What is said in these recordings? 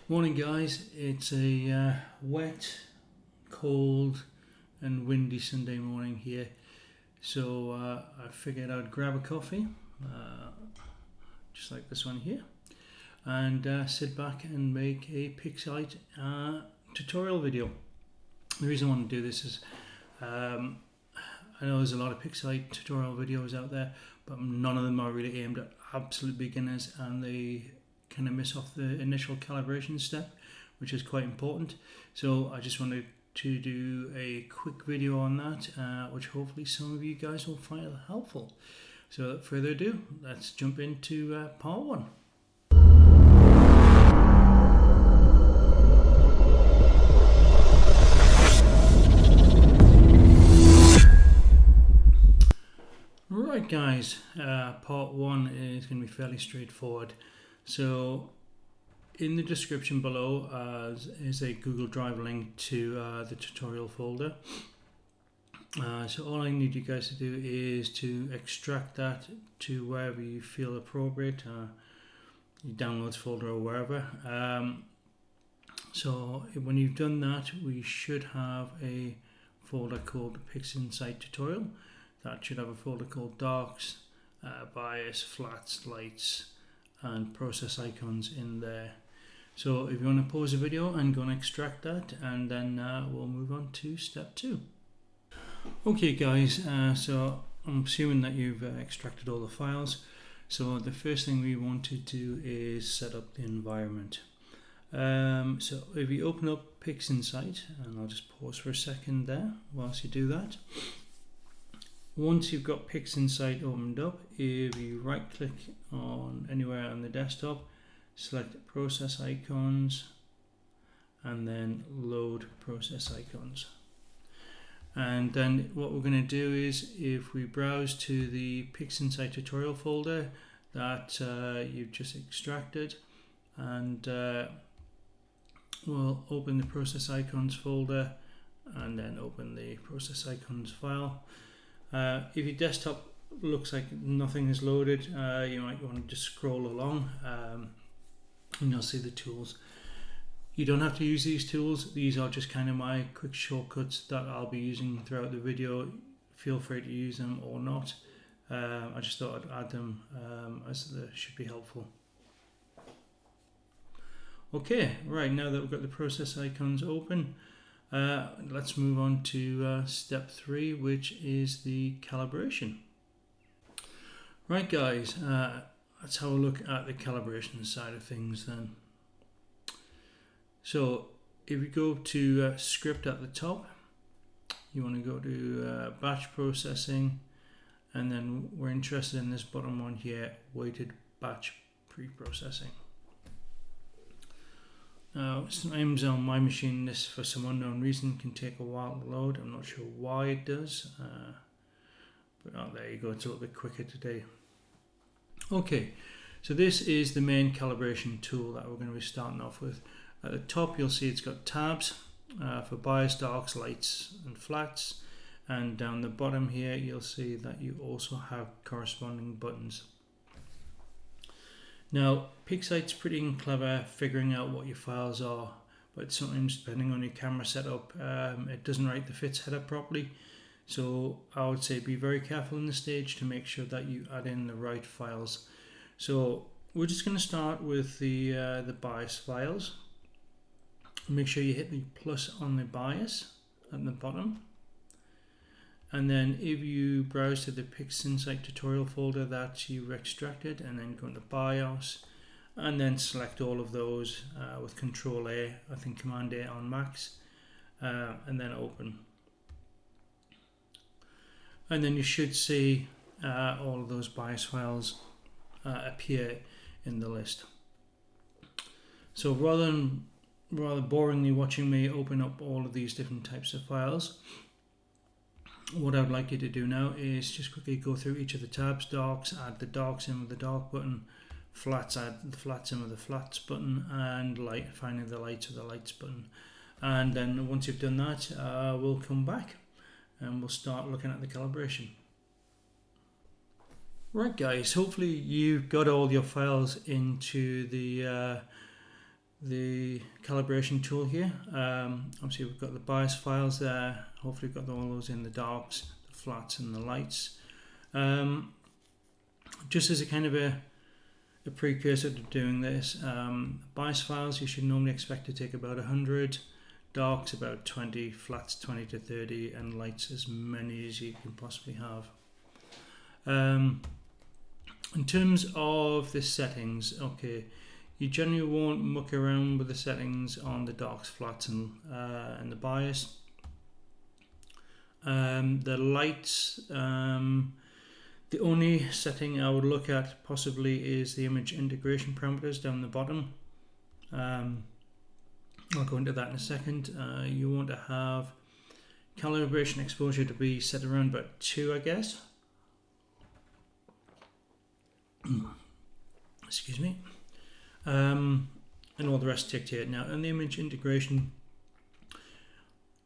Morning guys, it's a wet, cold and windy Sunday morning here, so I figured I'd grab a coffee, just like this one here, and sit back and make a Pixinsight tutorial video. The reason I want to do this is I know there's a lot of Pixinsight tutorial videos out there, but none of them are really aimed at absolute beginners, and they kind of miss off the initial calibration step, which is quite important. So I just wanted to do a quick video on that, which hopefully some of you guys will find helpful. So without further ado, let's jump into part one. Right guys, part one is going to be fairly straightforward. So in the description below is a Google Drive link to the tutorial folder. So all I need you guys to do is to extract that to wherever you feel appropriate, your downloads folder or wherever. So when you've done that, we should have a folder called Pixinsight tutorial. That should have a folder called darks, bias, flats, lights and process icons in there. So if you want to pause the video and go and extract that, and then we'll move on to step two. Okay guys, so I'm assuming that you've extracted all the files. So the first thing we want to do is set up the environment. So if you open up Pixinsight, and I'll just pause for a second there whilst you do that. Once you've got Pixinsight opened up, if you right click on anywhere on the desktop, select process icons and then load process icons. And then what we're going to do is, if we browse to the Pixinsight tutorial folder that you've just extracted, and we'll open the process icons folder and then open the process icons file. If your desktop looks like nothing is loaded, you might want to just scroll along and you'll see the tools. You don't have to use these tools. These are just kind of my quick shortcuts that I'll be using throughout the video. Feel free to use them or not. I just thought I'd add them as they should be helpful. Okay, right, now that we've got the process icons open, let's move on to step three, which is the calibration. Right guys, let's have a look at the calibration side of things then. So if you go to script at the top, you want to go to batch processing, and then we're interested in this bottom one here, weighted batch pre-processing. Now, sometimes on my machine this, for some unknown reason, can take a while to load. I'm not sure why it does, but there you go, it's a little bit quicker today. Okay, so this is the main calibration tool that we're going to be starting off with. At the top you'll see it's got tabs for bias, darks, lights and flats, and down the bottom here you'll see that you also have corresponding buttons. Now, Pixinsight's pretty clever figuring out what your files are, but sometimes depending on your camera setup, it doesn't write the FITS header properly. So I would say be very careful in this stage to make sure that you add in the right files. So we're just going to start with the bias files. Make sure you hit the plus on the bias at the bottom. And then if you browse to the Pixinsight tutorial folder that you extracted, and then go into BIOS, and then select all of those with Control A, I think Command A on Macs, and then open. And then you should see all of those BIOS files appear in the list. So rather boringly watching me open up all of these different types of files, what I would like you to do now is just quickly go through each of the tabs. Darks, add the darks in with the dark button. Flats, add the flats in with the flats button, and light, finally the lights with the lights button. And then once you've done that, we'll come back and we'll start looking at the calibration. Right guys, hopefully you've got all your files into the the calibration tool here. Obviously we've got the bias files there. Hopefully we've got all those in the darks, the flats and the lights. Just as a kind of a precursor to doing this, bias files you should normally expect to take about 100, darks about 20, flats 20 to 30, and lights as many as you can possibly have. In terms of the settings, okay, you generally won't muck around with the settings on the darks, flats and the bias. The lights, the only setting I would look at possibly is the image integration parameters down the bottom. I'll go into that in a second. You want to have calibration exposure to be set around about 2, I guess. Excuse me. And all the rest ticked here. Now, in the image integration,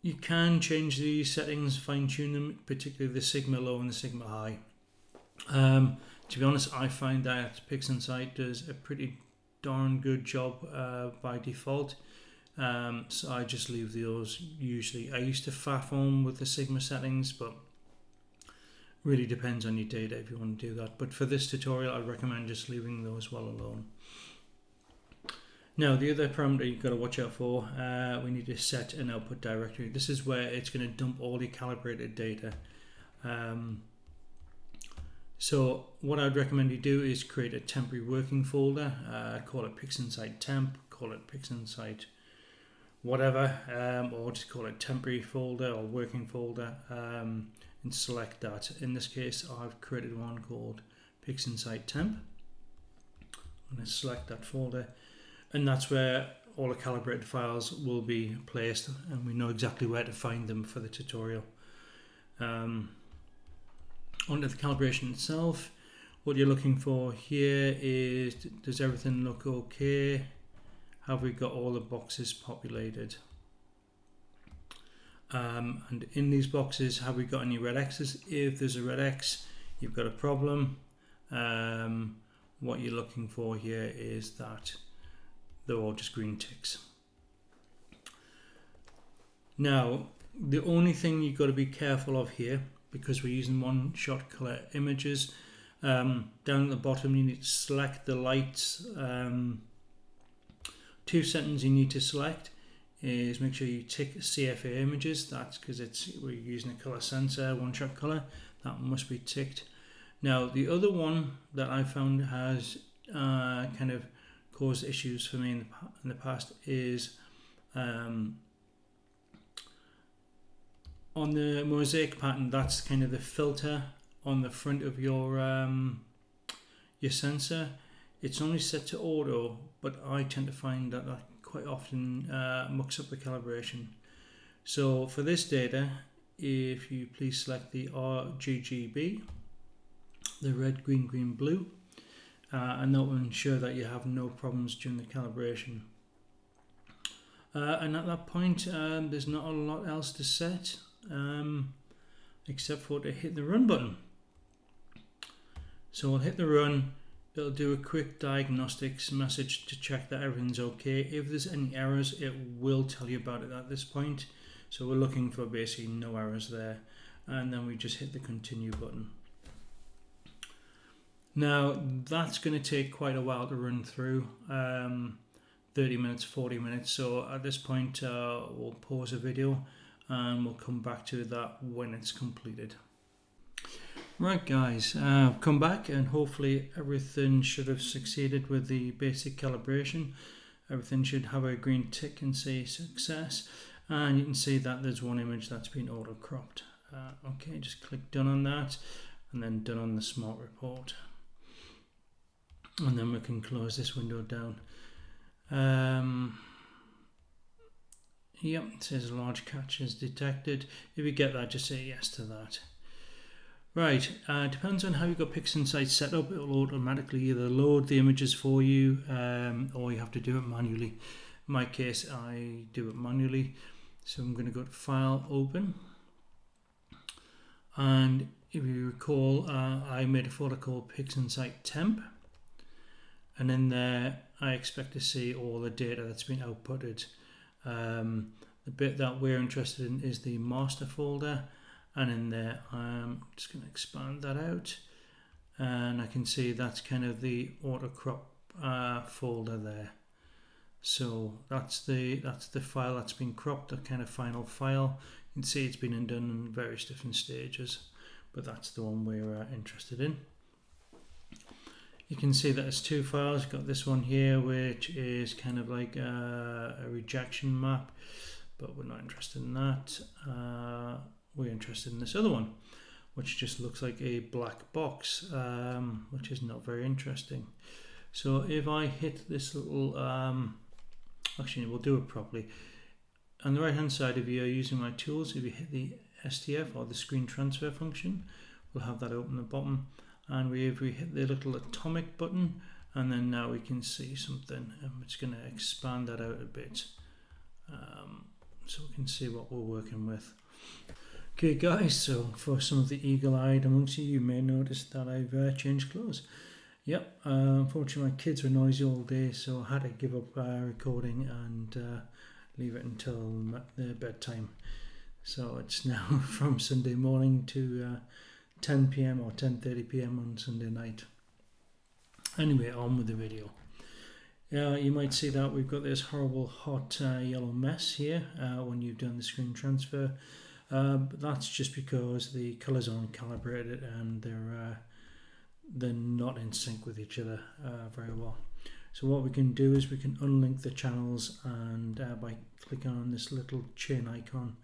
you can change these settings, fine-tune them, particularly the sigma low and the sigma high. To be honest, I find that Pixinsight does a pretty darn good job by default. So I just leave those usually. I used to faff on with the sigma settings, but really depends on your data if you want to do that. But for this tutorial, I recommend just leaving those well alone. Now, the other parameter you've got to watch out for, we need to set an output directory. This is where it's going to dump all your calibrated data. So what I'd recommend you do is create a temporary working folder, call it Pixinsight temp, call it Pixinsight whatever, or just call it temporary folder or working folder, and select that. In this case, I've created one called Pixinsight temp. I'm going to select that folder, and that's where all the calibrated files will be placed, and we know exactly where to find them for the tutorial. Onto the calibration itself, what you're looking for here is, does everything look okay? Have we got all the boxes populated? And in these boxes, have we got any red X's? If there's a red X, you've got a problem. What you're looking for here is that they're all just green ticks. Now, the only thing you've got to be careful of here, because we're using one-shot color images, down at the bottom you need to select the lights. 2 settings you need to select is make sure you tick CFA images. That's because we're using a color sensor, one-shot color. That must be ticked. Now, the other one that I found has kind of caused issues for me in the past is on the mosaic pattern. That's kind of the filter on the front of your sensor. It's only set to auto, but I tend to find that quite often mucks up the calibration. So for this data, if you please select the RGB, the red, green, green, blue, and that will ensure that you have no problems during the calibration. And at that point, there's not a lot else to set, except for to hit the run button. So I'll hit the run. It'll do a quick diagnostics message to check that everything's okay. If there's any errors, it will tell you about it at this point. So we're looking for basically no errors there. And then we just hit the continue button. Now, that's going to take quite a while to run through, 30 minutes, 40 minutes. So at this point, we'll pause the video and we'll come back to that when it's completed. Right guys, I've come back and hopefully everything should have succeeded with the basic calibration. Everything should have a green tick and say success, and you can see that there's one image that's been auto cropped. Okay, just click done on that and then done on the smart report, and then we can close this window down. Yep, it says large catch is detected. If you get that, just say yes to that. Right, depends on how you've got Pixinsight set up. It will automatically either load the images for you, or you have to do it manually. In my case, I do it manually. So I'm going to go to File, Open. And if you recall, I made a folder called Pixinsight Temp. And in there, I expect to see all the data that's been outputted. The bit that we're interested in is the master folder, and in there I'm just going to expand that out, and I can see that's kind of the auto crop folder there. So that's the file that's been cropped, the kind of final file. You can see it's been done in various different stages, but that's the one we're interested in. You can see that there's two files. You've got this one here, which is kind of like a rejection map, but we're not interested in that. We're interested in this other one, which just looks like a black box, which is not very interesting. So if I hit this little, actually we'll do it properly. On the right hand side, if you're using my tools, if you hit the STF or the screen transfer function, we'll have that open at the bottom. And if we hit the little atomic button, and then now we can see something. It's going to expand that out a bit, so we can see what we're working with. Okay guys, so for some of the eagle-eyed amongst you, you may notice that I've changed clothes. Yep, unfortunately my kids were noisy all day, so I had to give up recording and leave it until their bedtime. So it's now from Sunday morning to 10 PM or 10:30 PM on Sunday night. Anyway, on with the video. You might see that we've got this horrible hot yellow mess here when you've done the screen transfer. But that's just because the colours aren't calibrated and they're not in sync with each other very well. So what we can do is we can unlink the channels, and by clicking on this little chain icon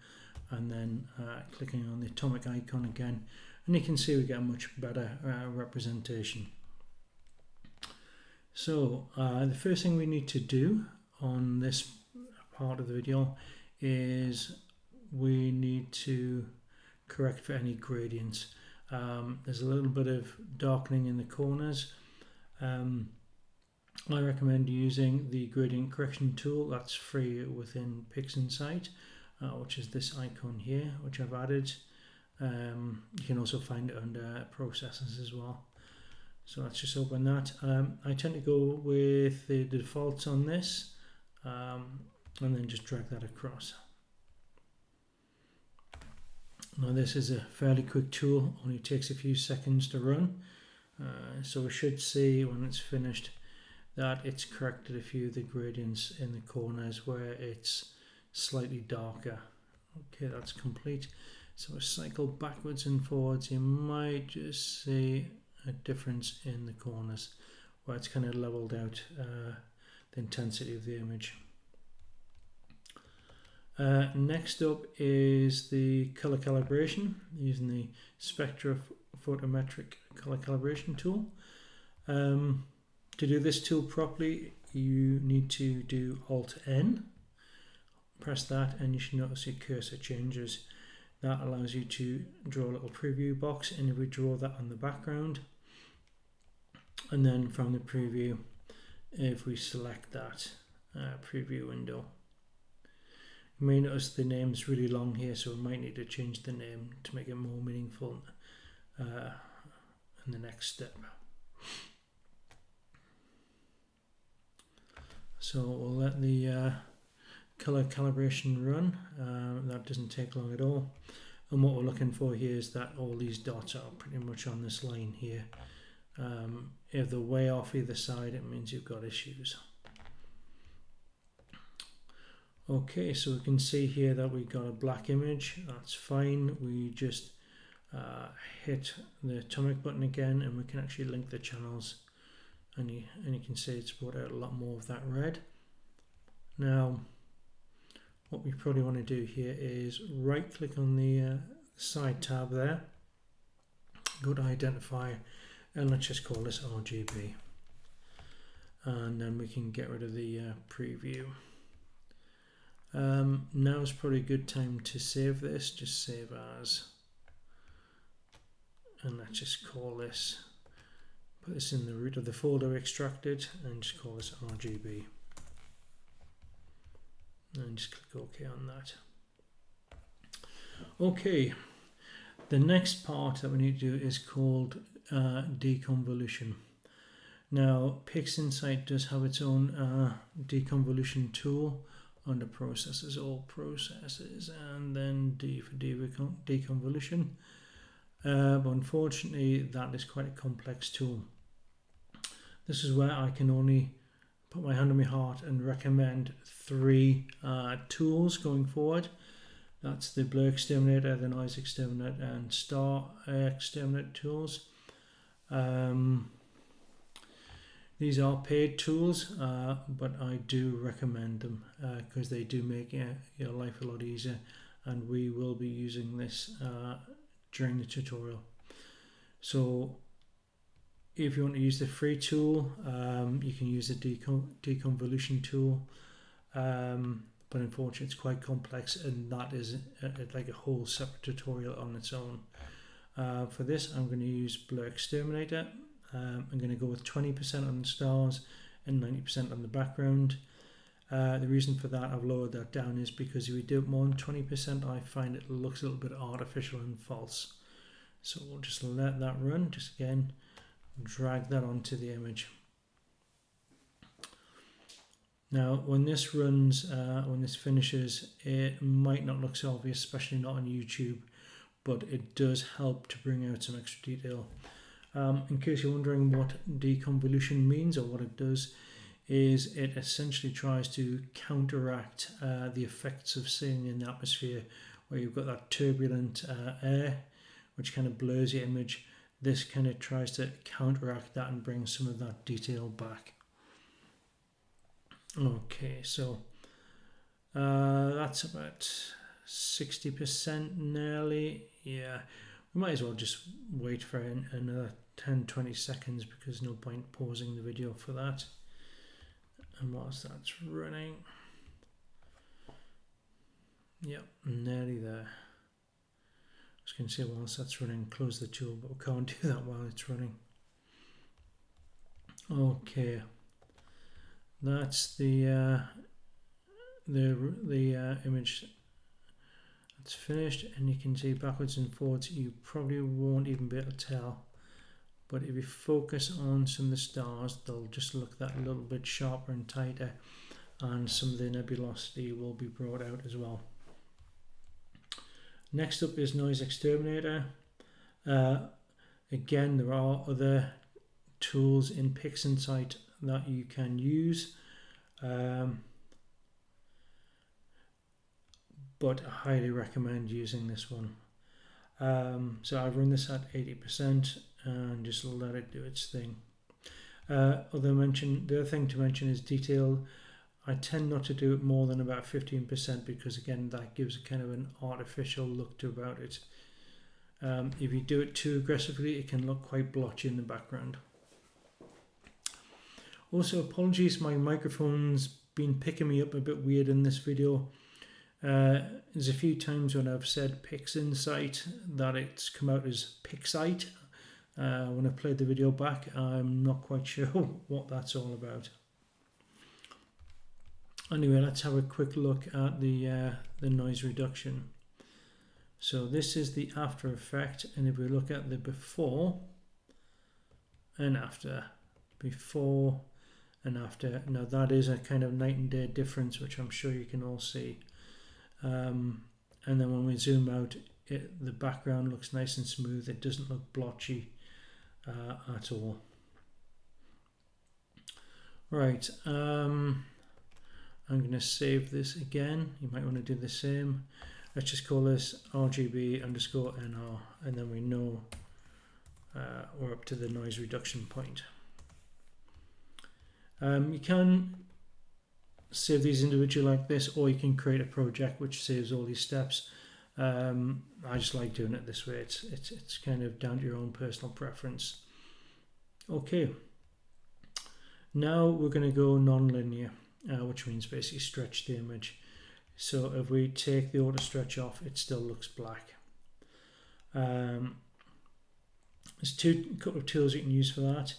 and then clicking on the atomic icon again, and you can see we get a much better representation. So the first thing we need to do on this part of the video is we need to correct for any gradients. There's a little bit of darkening in the corners. I recommend using the gradient correction tool that's free within Pixinsight, which is this icon here, which I've added. You can also find it under processes as well. So let's just open that. I tend to go with the defaults on this, and then just drag that across. Now this is a fairly quick tool, only takes a few seconds to run. So we should see when it's finished that it's corrected a few of the gradients in the corners where it's slightly darker. Okay, that's complete. So cycle backwards and forwards, you might just see a difference in the corners where it's kind of leveled out the intensity of the image. Next up is the color calibration using the spectrophotometric color calibration tool. To do this tool properly, you need to do Alt-N, press that, and you should notice your cursor changes. That allows you to draw a little preview box, and if we draw that on the background, and then from the preview, if we select that preview window, you may notice the name's really long here, so we might need to change the name to make it more meaningful in the next step. So we'll let the color calibration run. That doesn't take long at all. And what we're looking for here is that all these dots are pretty much on this line here. If they're way off either side, it means you've got issues. Okay, so we can see here that we've got a black image. That's fine. We just hit the atomic button again, and we can actually link the channels, and you can see it's brought out a lot more of that red. Now what we probably want to do here is right click on the side tab there, go to identify, and let's just call this RGB, and then we can get rid of the preview. Now is probably a good time to save this. Just save as, and let's just call this, put this in the root of the folder extracted, and just call this RGB, and just click OK on that. Okay, the next part that we need to do is called deconvolution. Now, Pixinsight does have its own deconvolution tool under processes, all processes, and then D for deconvolution. But unfortunately, that is quite a complex tool. This is where I can only put my hand on my heart and recommend 3 tools going forward. That's the blur exterminator, the noise exterminator, and star exterminator tools. These are paid tools, but I do recommend them because they do make your life a lot easier, and we will be using this during the tutorial. So if you want to use the free tool, you can use the deconvolution tool, but unfortunately it's quite complex, and that is like a whole separate tutorial on its own. For this, I'm going to use blur exterminator. I'm going to go with 20% on the stars and 90% on the background. The reason for that, I've lowered that down, is because if we do it more than 20%, I find it looks a little bit artificial and false. So we'll just let that run. Just again, drag that onto the image. Now, when this runs, when this finishes, it might not look so obvious, especially not on YouTube, but it does help to bring out some extra detail. In case you're wondering what deconvolution means, or what it does, is it essentially tries to counteract the effects of sitting in the atmosphere, where you've got that turbulent air, which kind of blurs your image. This kind of tries to counteract that and bring some of that detail back. Okay, so that's about 60% nearly. Yeah, we might as well just wait for another 10-20 seconds, because no point pausing the video for that. And whilst that's running, yep, nearly there. I was going to say whilst that's running, close the tool, but we can't do that while it's running. Okay, that's the image. It's finished, and you can see backwards and forwards. You probably won't even be able to tell, but if you focus on some of the stars, they'll just look that little bit sharper and tighter, and some of the nebulosity will be brought out as well. Next up is noise exterminator. Again, there are other tools in Pixinsight that you can use, but I highly recommend using this one. So I've run this at 80% and just let it do its thing. The other thing to mention is detail. I tend not to do it more than about 15%, because again, that gives a kind of an artificial look to about it. If you do it too aggressively, it can look quite blotchy in the background. Also, apologies, my microphone's been picking me up a bit weird in this video. There's a few times when I've said Pixinsight that it's come out as Pixsight. When I played the video back, I'm not quite sure what that's all about. Anyway, let's have a quick look at the noise reduction. So this is the after effect, and if we look at the before and after, before and after, now that is a kind of night and day difference, which I'm sure you can all see. And then when we zoom out, the background looks nice and smooth. It doesn't look blotchy at all. Right, I'm going to save this again. You might want to do the same. Let's just call this RGB_NR, and then we know we're up to the noise reduction point. You can save these individually like this, or you can create a project which saves all these steps. I just like doing it this way. It's kind of down to your own personal preference. Okay, now we're going to go non-linear, which means basically stretch the image. So if we take the auto stretch off, it still looks black. There's a couple of tools you can use for that.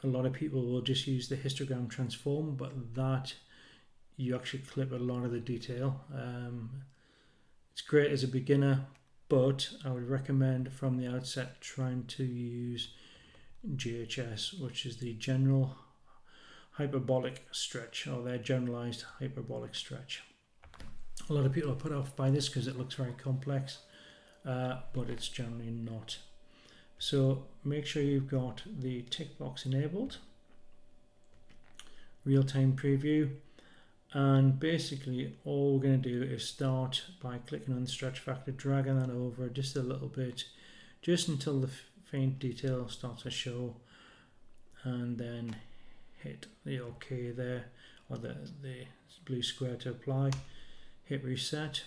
A lot of people will just use the histogram transform, but that you actually clip a lot of the detail. It's great as a beginner, but I would recommend from the outset trying to use GHS, which is the general hyperbolic stretch, or their generalized hyperbolic stretch. A lot of people are put off by this because it looks very complex, but it's generally not. So make sure you've got the tick box enabled, real-time preview, and basically all we're going to do is start by clicking on the stretch factor, dragging that over just a little bit, just until the faint detail starts to show, and then hit the OK there, or the blue square to apply, hit reset.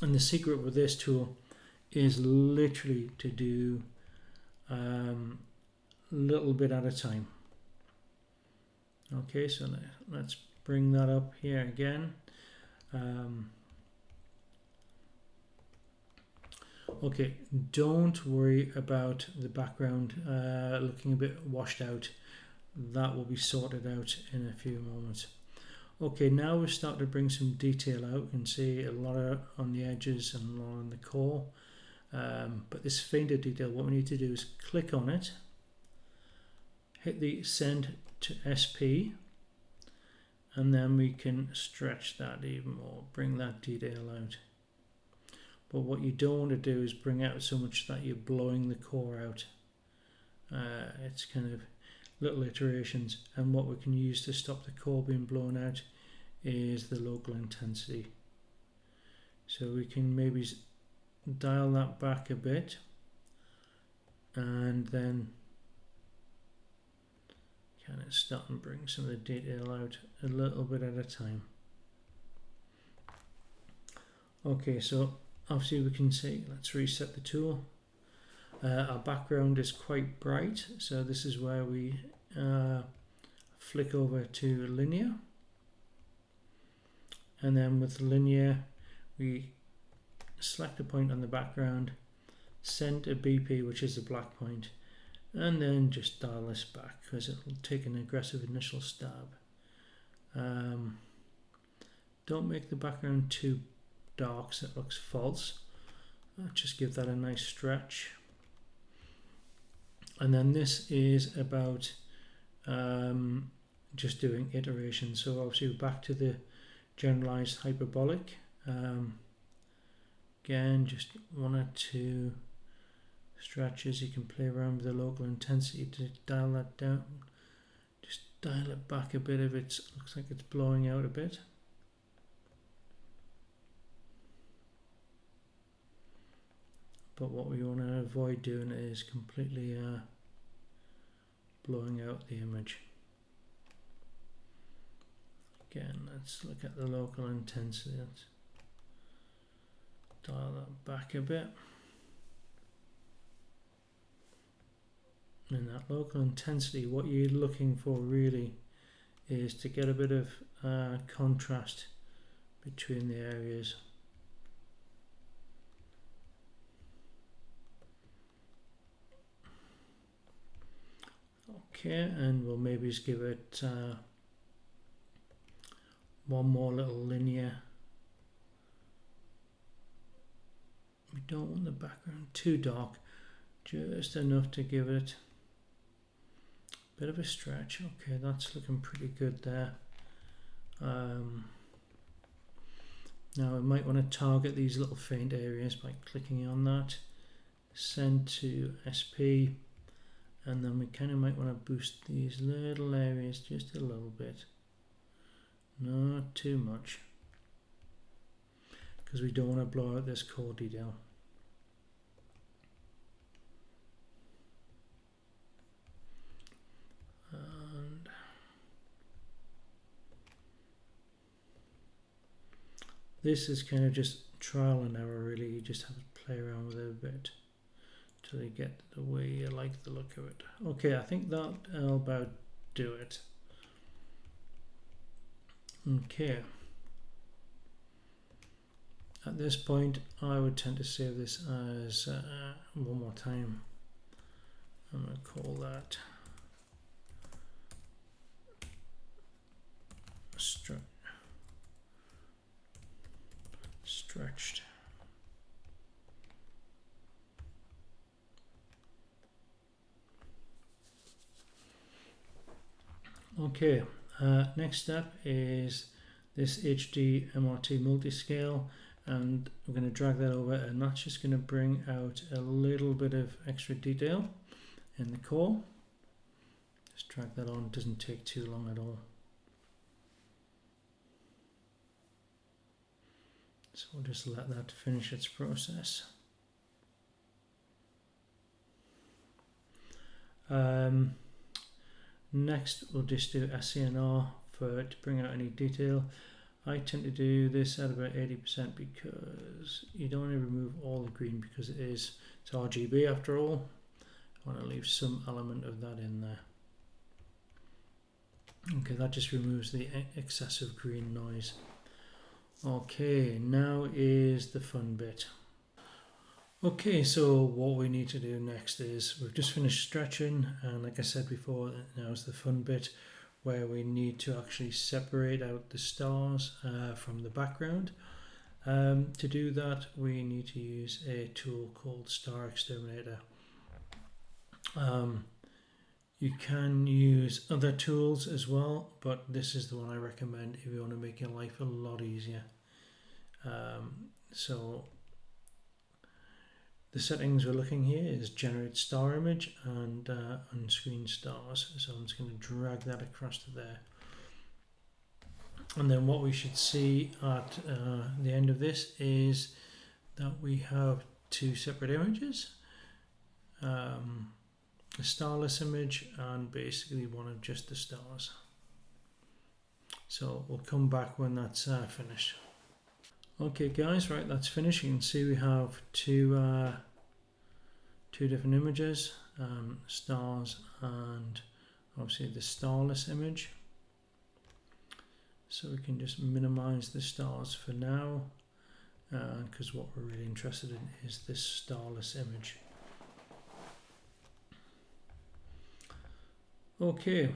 And the secret with this tool is literally to do little bit at a time. Okay, so let's bring that up here again. Okay, don't worry about the background looking a bit washed out. That will be sorted out in a few moments. Okay, now we're starting to bring some detail out. You can see a lot on the edges and a lot on the core. But this fainter detail, what we need to do is click on it, hit the send to SP, and then we can stretch that even more, bring that detail out. But what you don't want to do is bring out so much that you're blowing the core out. It's kind of little iterations, and what we can use to stop the core being blown out is the local intensity. So we can maybe dial that back a bit, and then kind of start and bring some of the detail out a little bit at a time. Okay, so obviously we can see, let's reset the tool. Our background is quite bright, so this is where we flick over to linear, and then with linear we select a point on the background, send to BP, which is the black point, and then just dial this back because it will take an aggressive initial stab. Don't make the background too dark so it looks false. Just give that a nice stretch. And then this is about just doing iterations. So obviously we're back to the generalized hyperbolic. Again, just one or two stretches. You can play around with the local intensity to dial that down. Just dial it back a bit if it looks like it's blowing out a bit. But what we want to avoid doing is completely blowing out the image. Again, let's look at the local intensity. Let's dial that back a bit. And that local intensity, what you're looking for really is to get a bit of contrast between the areas. Okay, and we'll maybe just give it one more little linear. We don't want the background too dark, just enough to give it a bit of a stretch. Okay, that's looking pretty good there. Now we might want to target these little faint areas by clicking on that, send to SP, and then we kind of might want to boost these little areas just a little bit, not too much, because we don't want to blow out this core detail. And this is kind of just trial and error really. You just have to play around with it a bit till you get the way you like the look of it. Okay, I think that'll about do it. Okay. At this point, I would tend to save this as one more time. I'm going to call that stretched. Okay, next step is this HD MRT multi-scale, and we're going to drag that over, and that's just going to bring out a little bit of extra detail in the core. Just drag that on, doesn't take too long at all. So we'll just let that finish its process. Next we'll just do SCNR to bring out any detail. I tend to do this at about 80% because you don't want to remove all the green because it's RGB after all. I want to leave some element of that in there. Okay, that just removes the excessive green noise. Okay, now is the fun bit. Okay, so what we need to do next is we've just finished stretching, and like I said before, now is the fun bit where we need to actually separate out the stars from the background. To do that, we need to use a tool called Star Exterminator. You can use other tools as well, but this is the one I recommend if you want to make your life a lot easier. So the settings we're looking here is generate star image and unscreen stars. So I'm just going to drag that across to there. And then what we should see at the end of this is that we have two separate images. A starless image and basically one of just the stars. So we'll come back when that's finished. Okay guys, right, that's finished. You can see we have two different images, stars and obviously the starless image. So we can just minimize the stars for now because what we're really interested in is this starless image. Okay,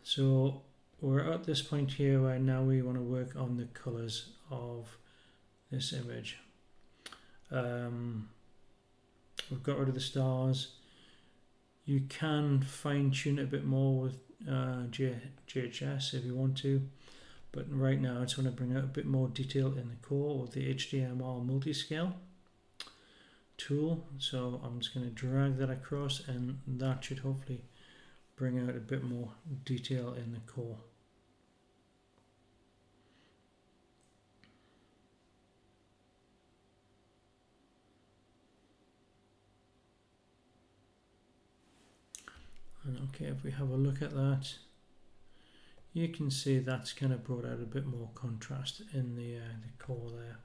so we're at this point here where now we want to work on the colors of this image. We've got rid of the stars. You can fine tune it a bit more with GHS if you want to, but right now I just want to bring out a bit more detail in the core with the HDMR multi-scale tool. So I'm just going to drag that across, and that should hopefully bring out a bit more detail in the core. And okay, if we have a look at that, you can see that's kind of brought out a bit more contrast in the core there.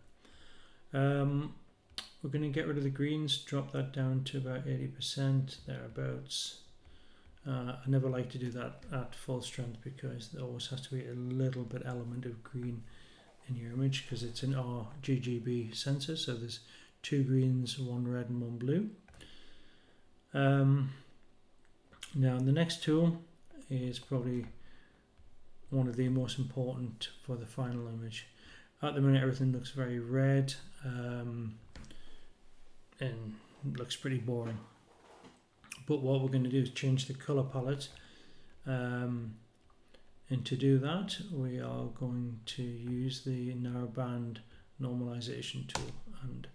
We're going to get rid of the greens, drop that down to about 80%, thereabouts. I never like to do that at full strength because there always has to be a little bit element of green in your image because it's an RGB sensor, so there's two greens, one red and one blue. Now the next tool is probably one of the most important for the final image. At the minute everything looks very red and looks pretty boring. But what we're going to do is change the color palette, and to do that we are going to use the Narrowband normalization tool, and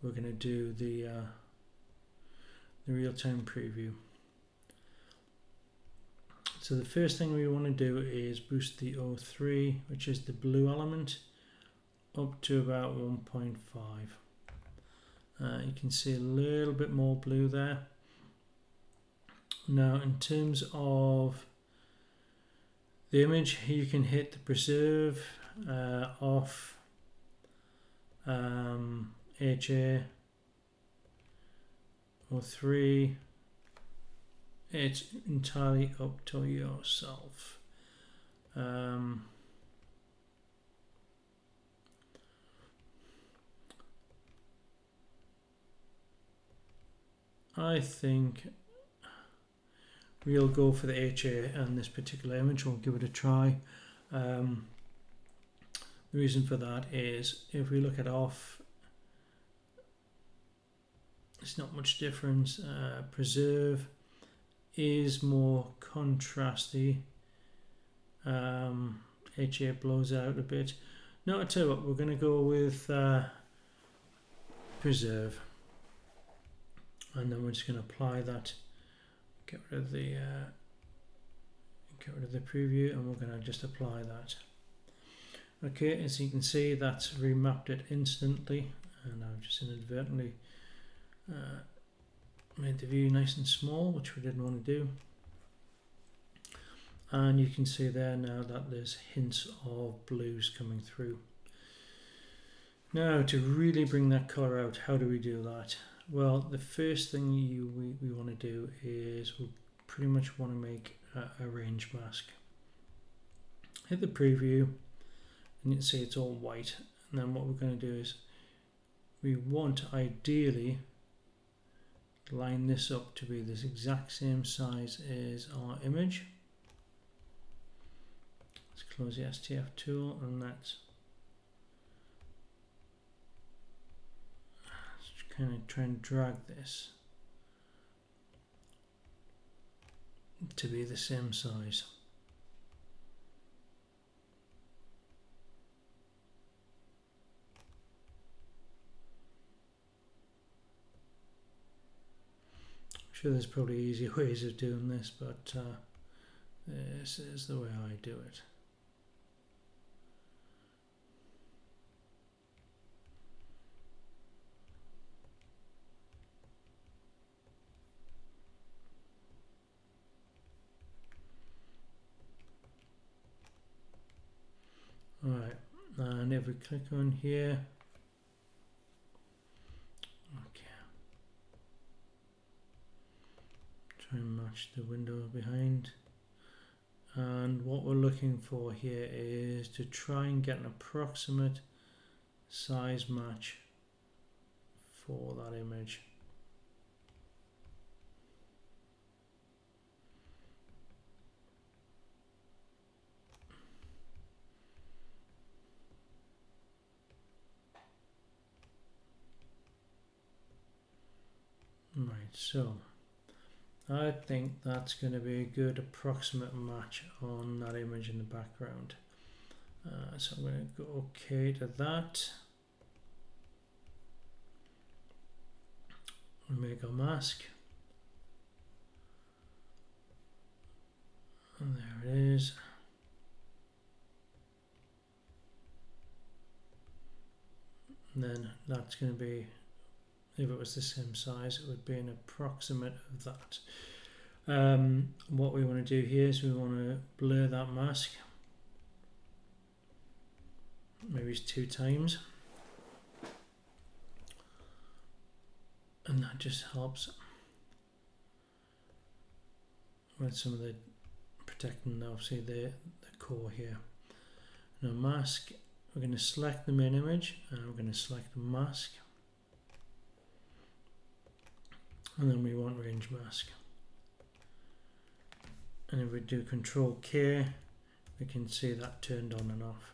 we're going to do the real-time preview. So the first thing we want to do is boost the O3, which is the blue element, up to about 1.5. You can see a little bit more blue there. Now in terms of the image, you can hit the preserve, off, HA, O3. It's entirely up to yourself. I think we'll go for the HA and this particular image. We'll give it a try. The reason for that is if we look at off, it's not much difference. Preserve is more contrasty, H8 blows out a bit. No, I tell you what, we're going to go with preserve, and then we're just going to apply that. Get rid of the preview, and we're going to just apply that. Okay, as you can see, that's remapped it instantly, and I've just inadvertently made the view nice and small, which we didn't want to do. And you can see there now that there's hints of blues coming through. Now, to really bring that colour out, how do we do that? Well, the first thing we want to do is we pretty much want to make a range mask. Hit the preview, and you can see it's all white. And then what we're going to do is we want ideally line this up to be this exact same size as our image. Let's close the STF tool, and let's kind of try and drag this to be the same size. I'm sure there's probably easier ways of doing this, but this is the way I do it. Alright, and if we click on here, okay, try and match the window behind, and what we're looking for here is to try and get an approximate size match for that image. Right, so I think that's going to be a good approximate match on that image in the background. So I'm going to go OK to that. We make our mask. And there it is. And then that's going to be, if it was the same size, it would be an approximate of that. What we want to do here is we want to blur that mask, maybe it's 2 times, and that just helps with some of the protecting, obviously, the core here. Now mask, we're going to select the main image, and we're going to select the mask, and then we want range mask. And if we do Control K, we can see that turned on and off.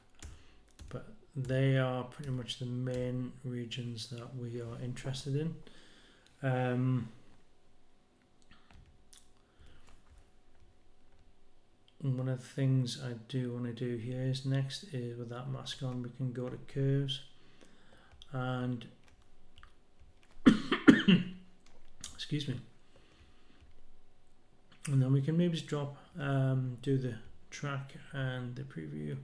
But they are pretty much the main regions that we are interested in. One of the things I do want to do here is next is with that mask on, we can go to curves and excuse me. And then we can maybe just drop, do the track and the preview,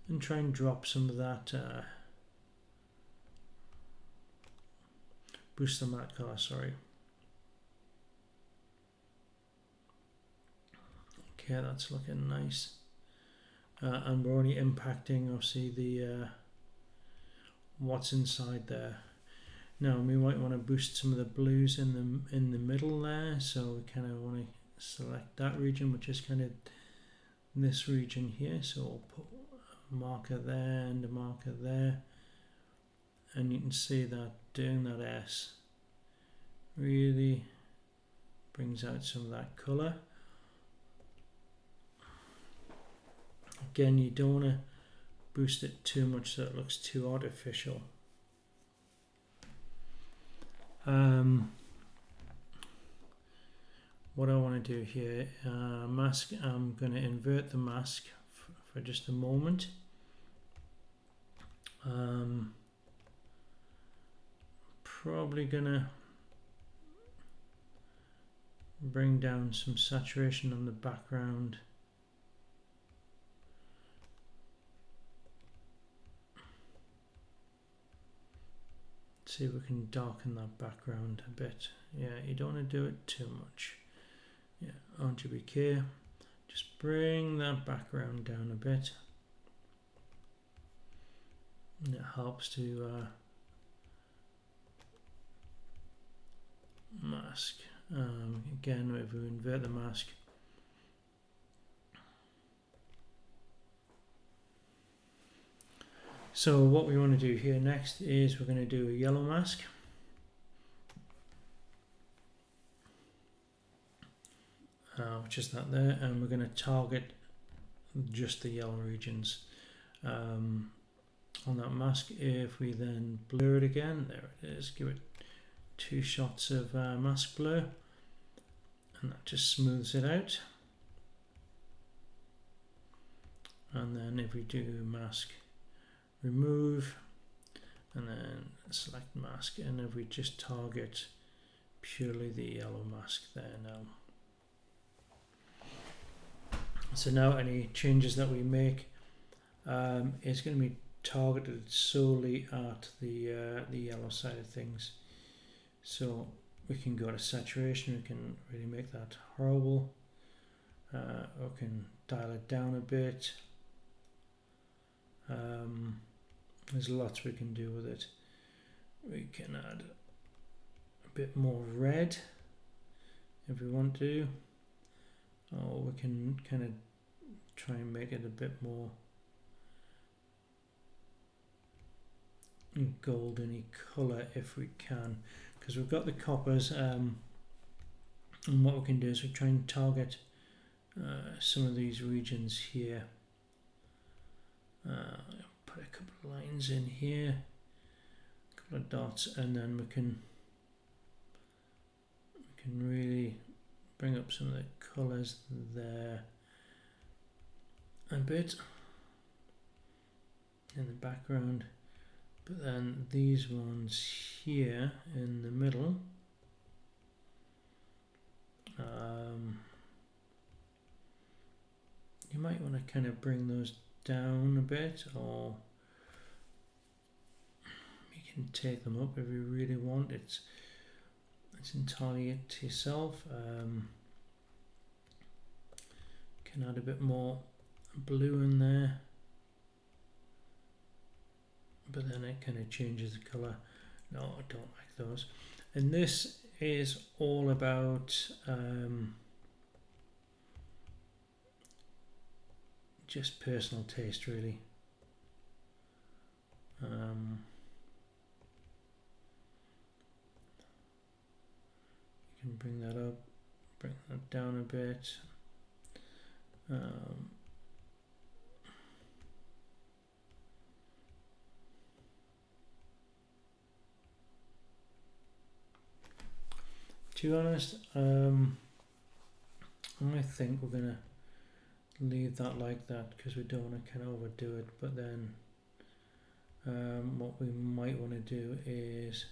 and try and drop some of that, boost the matte color, sorry. Okay, that's looking nice. And we're only impacting, obviously, the what's inside there. Now we might want to boost some of the blues in the middle there, so we kind of want to select that region, which is kind of this region here. So we'll put a marker there and a marker there, and you can see that doing that S really brings out some of that colour. Again, you don't want to boost it too much so it looks too artificial. what I want to do here, mask, I'm going to invert the mask for just a moment. Probably gonna bring down some saturation on the background. See if we can darken that background a bit. Yeah, you don't want to do it too much. Yeah, RGB, just bring that background down a bit. And it helps to mask. Again, if we invert the mask, so what we want to do here next is we're going to do a yellow mask. Which is that there, and we're going to target just the yellow regions on that mask. If we then blur it again, there it is, give it 2 shots of mask blur, and that just smooths it out. And then if we do mask remove and then select mask, and if we just target purely the yellow mask there now. So now any changes that we make is going to be targeted solely at the yellow side of things. So we can go to saturation, we can really make that horrible. We can dial it down a bit. There's lots we can do with it. We can add a bit more red if we want to, or we can kind of try and make it a bit more golden-y colour if we can, because we've got the coppers, and what we can do is we try and target some of these regions here. Put a couple of lines in here, a couple of dots, and then we can really bring up some of the colours there a bit in the background. But then these ones here in the middle, you might want to kind of bring those down a bit, or you can take them up if you really want. It's entirely up to yourself. Can add a bit more blue in there, but then it kind of changes the colour. No, I don't like those. And this is all about just personal taste, really. You can bring that up, bring that down a bit. To be honest, I think we're going to leave that like that because we don't want to kind of overdo it. But then what we might want to do is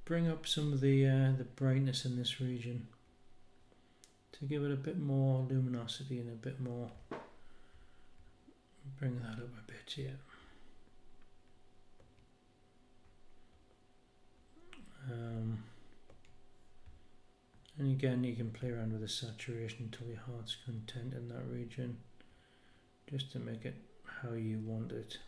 bring up some of the brightness in this region to give it a bit more luminosity and a bit more, bring that up a bit, yeah. And again, you can play around with the saturation until your heart's content in that region, just to make it how you want it.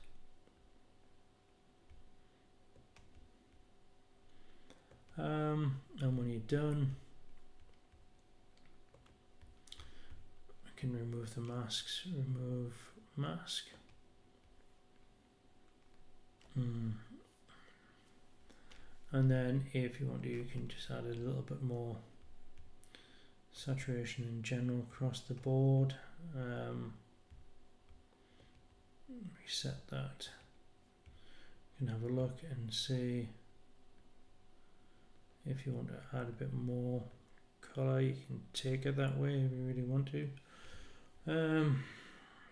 And when you're done, I can remove the masks. Remove mask. And then if you want to, you can just add a little bit more saturation in general across the board. Reset that. You can have a look and see If you want to add a bit more colour, you can take it that way if you really want to.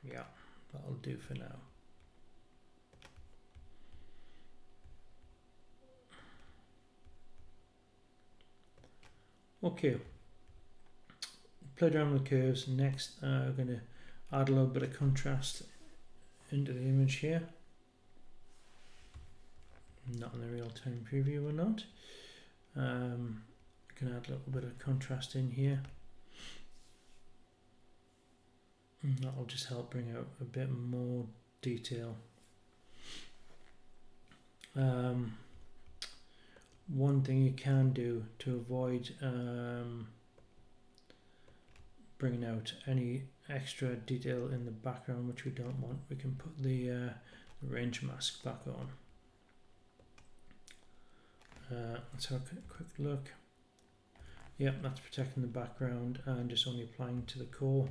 Yeah, that'll do for now. Okay, played around with curves. Next, we're going to add a little bit of contrast into the image here. Not in the real-time preview, we're not. I can add a little bit of contrast in here. And that'll just help bring out a bit more detail. One thing you can do to avoid bringing out any extra detail in the background, which we don't want, we can put the range mask back on. Let's have a quick look. Yep, that's protecting the background and just only applying to the core.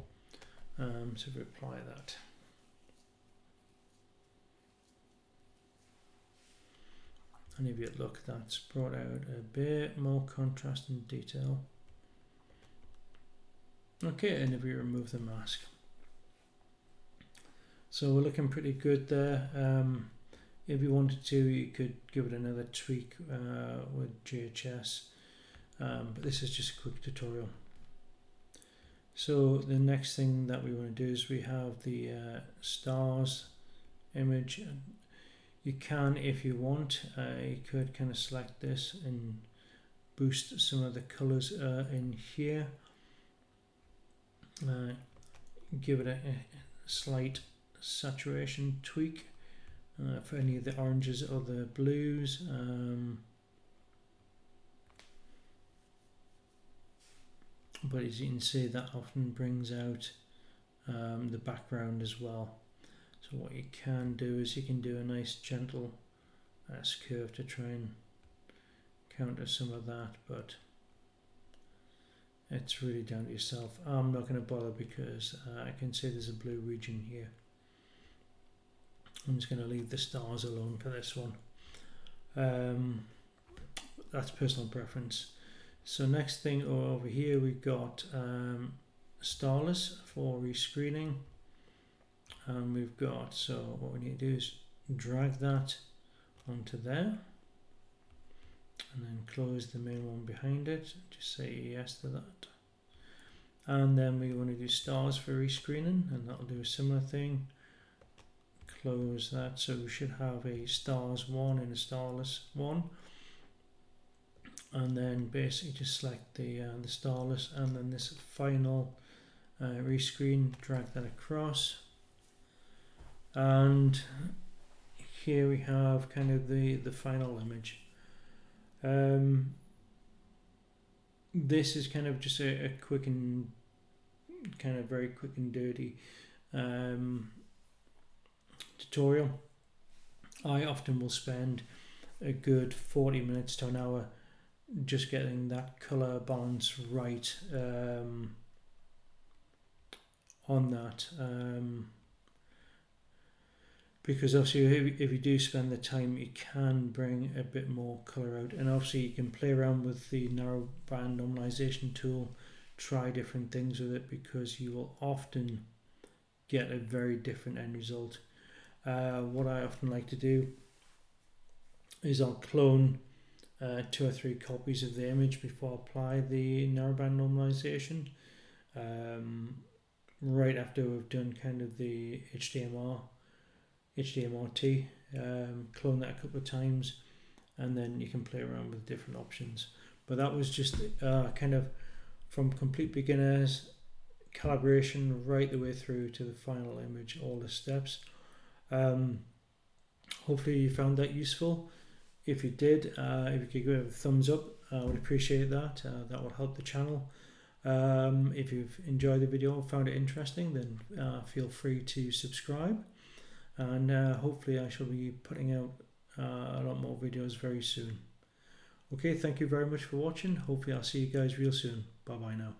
So if we apply that. And if you look, that's brought out a bit more contrast and detail. Okay, and if we remove the mask. So we're looking pretty good there. If you wanted to, you could give it another tweak with GHS. But this is just a quick tutorial. So the next thing that we want to do is we have the stars image. You can, if you want, you could kind of select this and boost some of the colors in here. Give it a slight saturation tweak for any of the oranges or the blues. But as you can see, that often brings out the background as well. So what you can do is you can do a nice gentle curve to try and counter some of that, but it's really down to yourself. I'm not going to bother because I can see there's a blue region here. I'm just going to leave the stars alone for this one. That's personal preference. So next thing over here, we've got starless for rescreening. And we've got, so what we need to do is drag that onto there. And then close the main one behind it. Just say yes to that. And then we want to do stars for rescreening, and that'll do a similar thing. Close that, so we should have a stars one and a starless one. And then basically just select the starless, and then this final rescreen, drag that across. And here we have kind of the final image. This is kind of just a quick and kind of very quick and dirty tutorial. I often will spend a good 40 minutes to an hour just getting that color balance right on that. Because obviously if you do spend the time, you can bring a bit more color out, and obviously you can play around with the narrowband normalization tool, try different things with it, because you will often get a very different end result. What I often like to do is I'll clone 2 or 3 copies of the image before I apply the narrowband normalization. Right after we've done kind of the HDMRT, clone that a couple of times, and then you can play around with different options. But that was just kind of from complete beginners, calibration, right the way through to the final image, all the steps. Hopefully you found that useful. If you did, if you could give it a thumbs up, I would appreciate that. That will help the channel. If you've enjoyed the video, found it interesting, then feel free to subscribe. And hopefully I shall be putting out a lot more videos very soon. Okay, thank you very much for watching. Hopefully I'll see you guys real soon. Bye bye now.